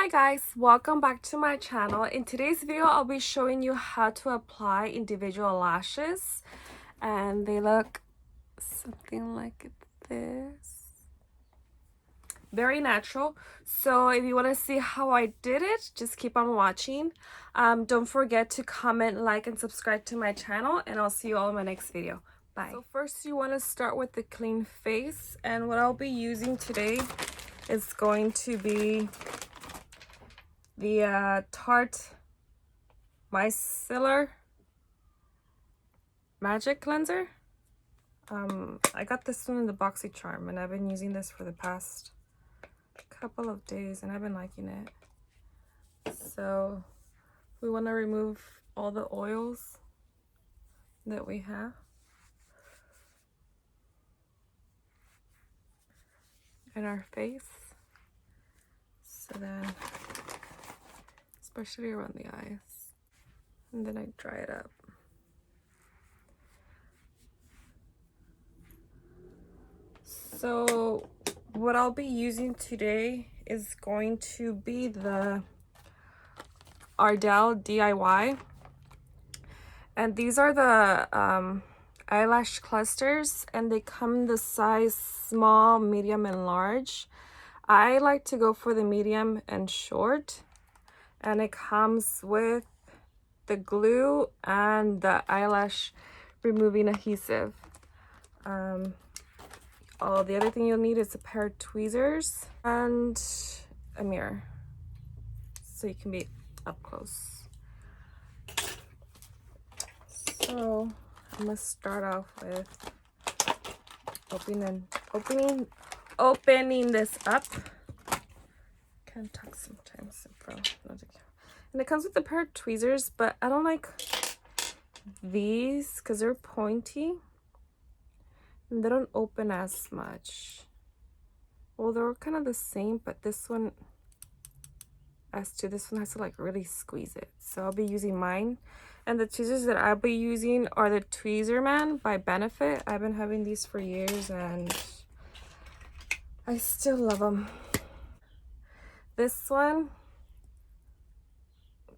Hi guys, welcome back to my channel. In today's video, I'll be showing you how to apply individual lashes, and they look something like this. Very natural. So if you want to see how I did it, just keep on watching. Don't forget to comment, like, and subscribe to my channel, and I'll see you all in my next video. Bye. So first you want to start with the clean face, and what I'll be using today is going to be the Tarte Micellar Magic Cleanser. I got this one in the BoxyCharm, and I've been using this for the past couple of days, and I've been liking it. So we want to remove all the oils that we have. In our face. So then, especially around the eyes. And then I dry it up. So what I'll be using today is going to be the Ardell DIY. And these are the eyelash clusters, and they come in the size small, medium, and large. I like to go for the medium and short, and it comes with the glue and the eyelash removing adhesive. Oh, the other thing you'll need is a pair of tweezers and a mirror, so you can be up close. So I'm gonna start off with opening this up. Can't talk sometimes, bro. And it comes with a pair of tweezers, but I don't like these because they're pointy and they don't open as much. Well, they're kind of the same, but this one has to like really squeeze it. So I'll be using mine. And the tweezers that I'll be using are the Tweezer Man by Benefit. I've been having these for years and I still love them. This one,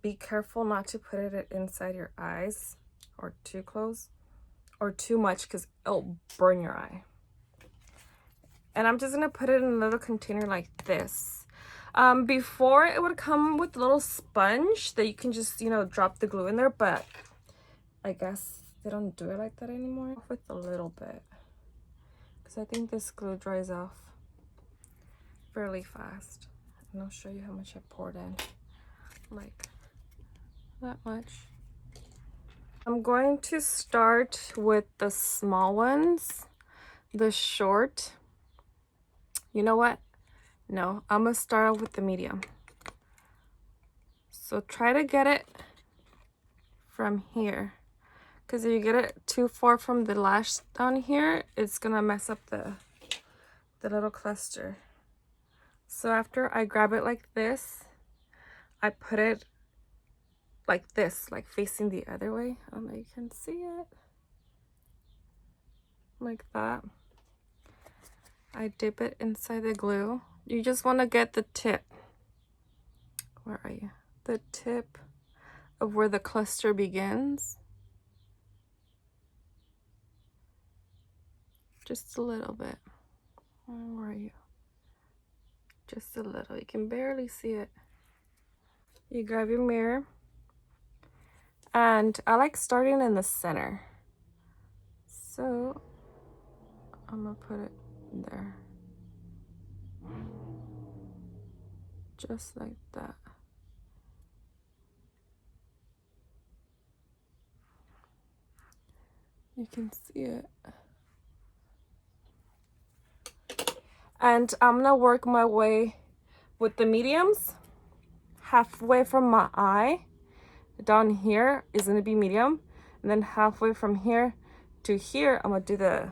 be careful not to put it inside your eyes or too close or too much because it'll burn your eye. And I'm just gonna put it in a little container like this. Before it would come with a little sponge that you can just, drop the glue in there, but I guess they don't do it like that anymore. With a little bit, because I think this glue dries off fairly fast. And I'll show you how much I poured in. Like that much. I'm going to start with the small ones, the short. You know what? No, I'm gonna start out with the medium. So try to get it from here, because if you get it too far from the lash down here, it's gonna mess up the little cluster. So after I grab it like this, I put it like this, like facing the other way. I don't know if you can see it. Like that. I dip it inside the glue. You just want to get the tip. Where are you? The tip of where the cluster begins. Just a little bit. Where are you? Just a little. You can barely see it. You grab your mirror. And I like starting in the center. So I'm gonna put it there. Just like that. You can see it. And I'm gonna work my way with the mediums. Halfway from my eye down here is gonna be medium. And then halfway from here to here, I'm gonna do the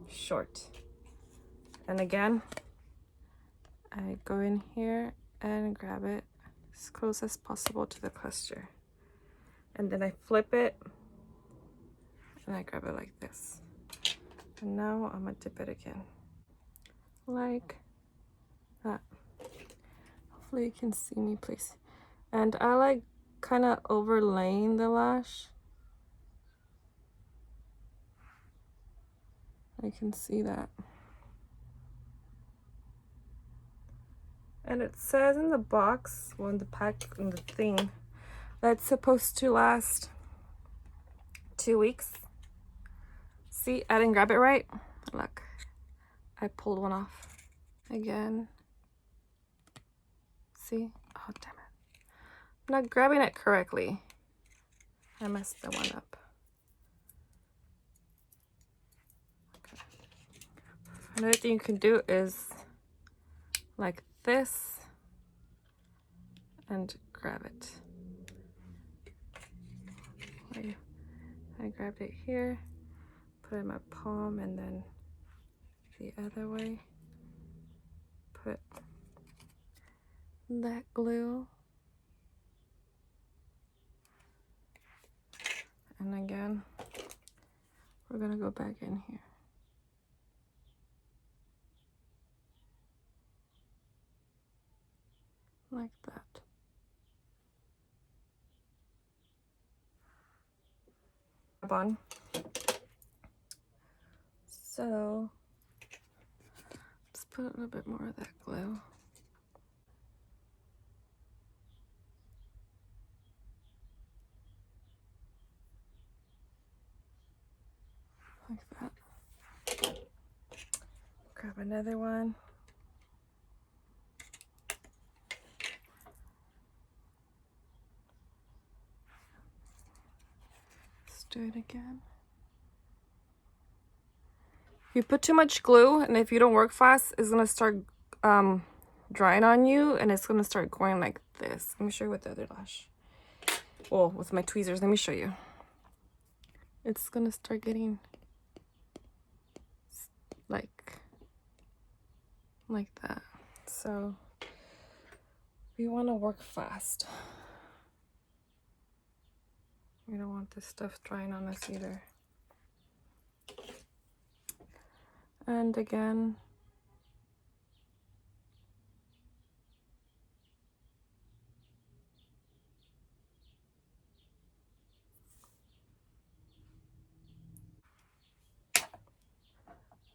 short. And again, I go in here and grab it as close as possible to the cluster. And then I flip it and I grab it like this. And now I'm gonna dip it again. Like that. Hopefully you can see me, please. And I like kind of overlaying the lash. I can see that. And it says in the box, well, in the pack, in the thing, that's supposed to last 2 weeks. See, I didn't grab it right. Look, I pulled one off. Again. See? Oh, damn it. I'm not grabbing it correctly. I messed the one up. Okay. Another thing you can do is like this and grab it. I grabbed it here, put it in my palm, and then the other way, put that glue. And again, we're gonna go back in here. Like that. On. So let's put a little bit more of that glue. Like that. Grab another one. Let's do it again. If you put too much glue and if you don't work fast, it's gonna start drying on you and it's gonna start going like this. Let me show you with the other lash. Well, with my tweezers, let me show you. It's gonna start getting like that. So we want to work fast. We don't want this stuff drying on us either. And again,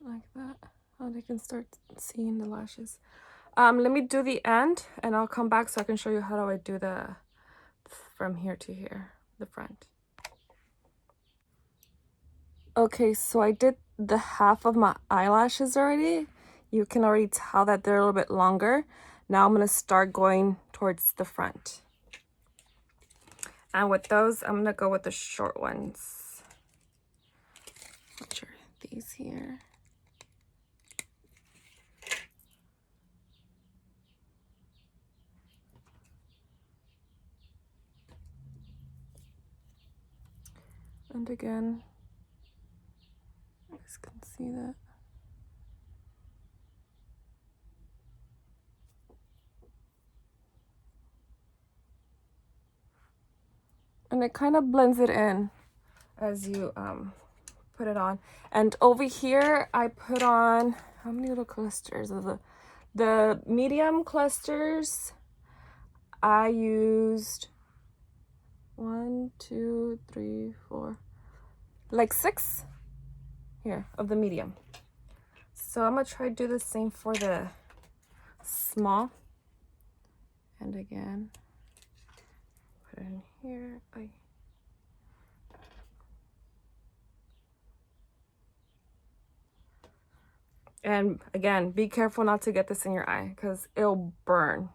like that. Oh, they can start seeing the lashes. Let me do the end and I'll come back so I can show you how do I do the from here to here, the front. Okay, so I did the half of my eyelashes already. You can already tell that they're a little bit longer. Now I'm gonna start going towards the front. And with those, I'm gonna go with the short ones. Which are these here. And again, you guys can see that. And it kind of blends it in as you put it on. And over here, I put on, how many little clusters of the medium clusters? I used 1, 2, 3, 4, like 6 here of the medium. So I'm gonna try to do the same for the small. And again, put it in here. And again, be careful not to get this in your eye because it'll burn.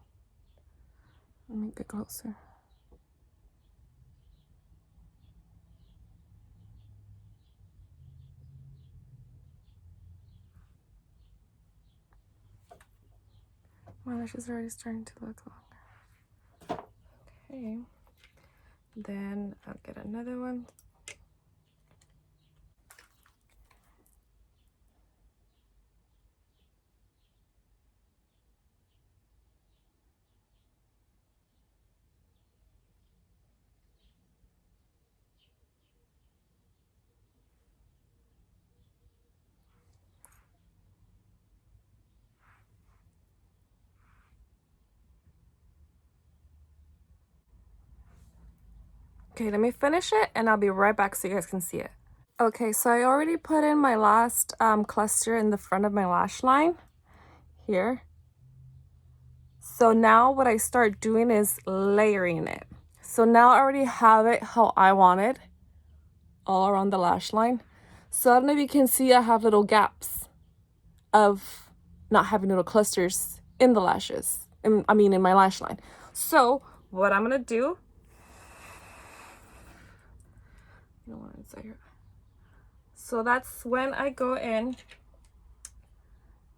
Let me get closer. My lashes are already starting to look longer. Okay. Then I'll get another one. Okay, let me finish it and I'll be right back so you guys can see it. Okay, so I already put in my last cluster in the front of my lash line here. So now what I start doing is layering it. So now I already have it how I want it, all around the lash line. So I don't know if you can see I have little gaps of not having little clusters in the lashes. In my lash line. So what I'm gonna do, you know what, inside here. So that's when I go in,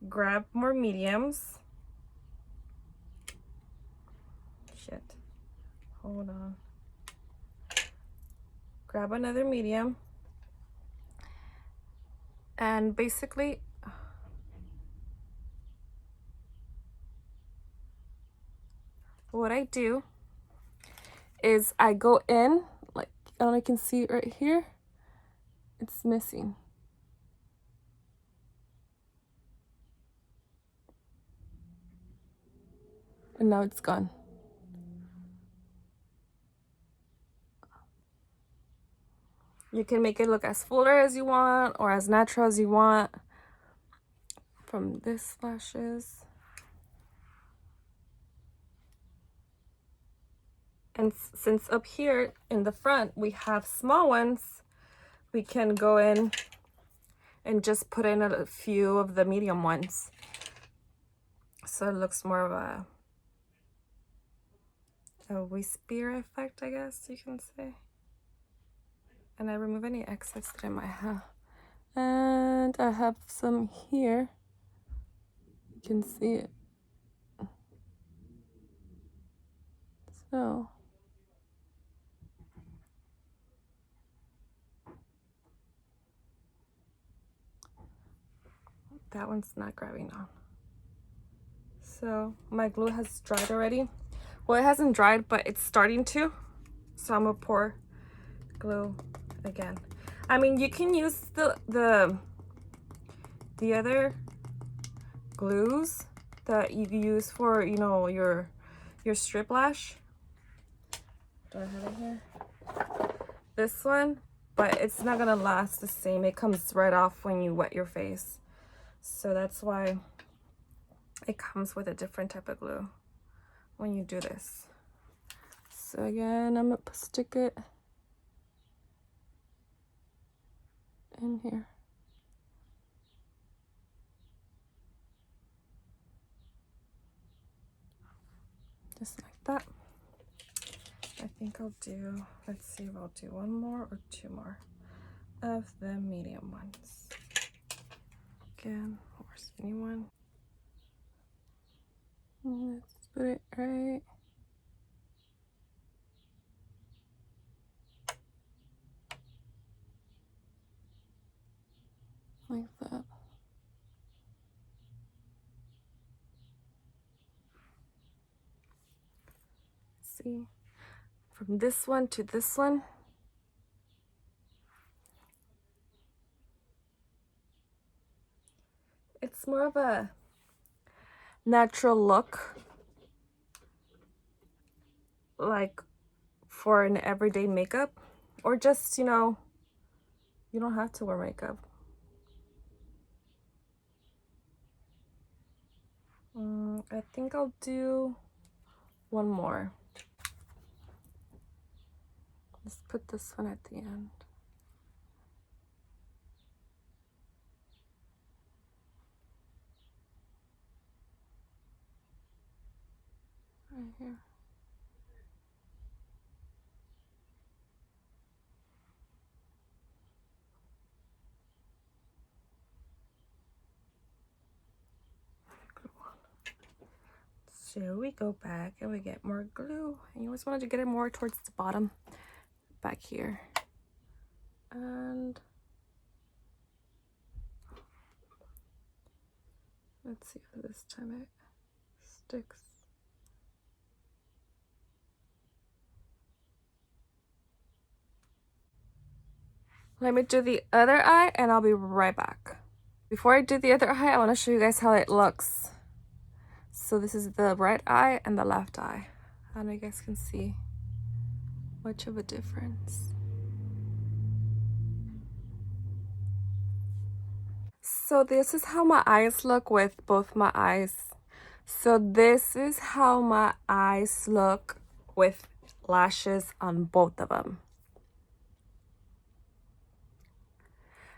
grab more mediums. Shit, hold on. Grab another medium. And basically, what I do is I go in, like, I don't know, you can see right here, it's missing. And now it's gone. You can make it look as fuller as you want or as natural as you want from this lashes. And since up here in the front we have small ones, we can go in and just put in a few of the medium ones. So it looks more of a wispier effect, I guess you can say. And I remove any excess that I might have. And I have some here. You can see it. So that one's not grabbing on. So my glue has dried already. Well, it hasn't dried, but it's starting to. So I'm gonna pour glue again. I mean, you can use the other glues that you use for, you know, your strip lash. Do I have it here? This one, but it's not gonna last the same. It comes right off when you wet your face. So that's why it comes with a different type of glue when you do this. So again, I'm gonna stick it in here. Just like that. I think I'll do, let's see if I'll do one more or two more of the medium ones. Again, more skinny one. Let's put it right. Like that. See, from this one to this one. It's more of a natural look, like for an everyday makeup, or just, you know, you don't have to wear makeup. I think I'll do one more. Let's put this one at the end. Right here. So we go back and we get more glue. And you always wanted to get it more towards the bottom, back here. And let's see if this time it sticks. Let me do the other eye and I'll be right back. Before I do the other eye, I want to show you guys how it looks. So this is the right eye and the left eye. I don't know if you guys can see. much of a difference. So this is how my eyes look with both my eyes. So this is how my eyes look with lashes on both of them.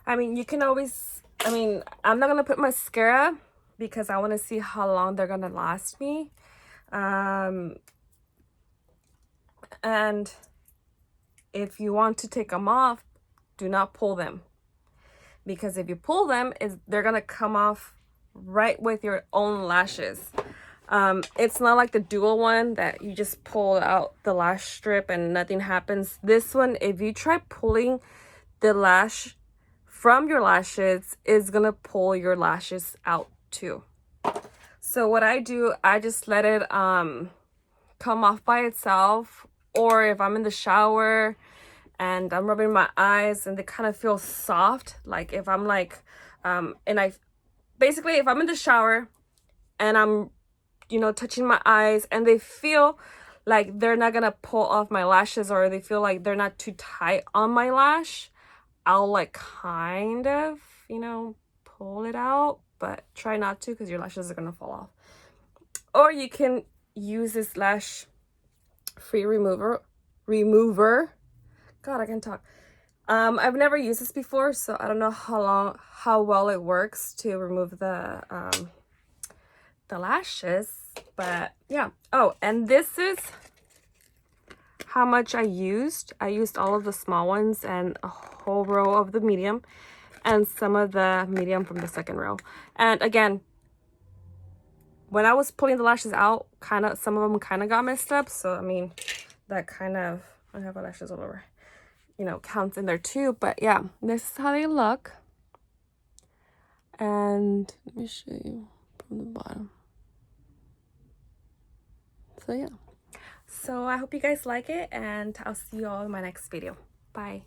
I mean, you can always, I'm not going to put mascara because I want to see how long they're going to last me. And if you want to take them off, do not pull them. Because if you pull them, they're going to come off right with your own lashes. It's not like the dual one that you just pull out the lash strip and nothing happens. This one, if you try pulling the lash from your lashes, is gonna pull your lashes out too. So what I do, I just let it come off by itself, or if I'm in the shower and I'm rubbing my eyes and they kind of feel soft, like if I'm like basically if I'm in the shower and I'm touching my eyes and they feel like they're not gonna pull off my lashes, or they feel like they're not too tight on my lash, I'll like kind of pull it out, but try not to because your lashes are gonna fall off. Or you can use this lash free remover. God, I can talk. I've never used this before, so I don't know how well it works to remove the lashes, but yeah. Oh, and this is how much I used. I used all of the small ones and a whole row of the medium and some of the medium from the second row. And again, when I was pulling the lashes out, some of them kind of got messed up, so I mean that kind of, I have lashes all over, counts in there too. But yeah, this is how they look. And let me show you from the bottom. So yeah, so I hope you guys like it, and I'll see you all in my next video. Bye.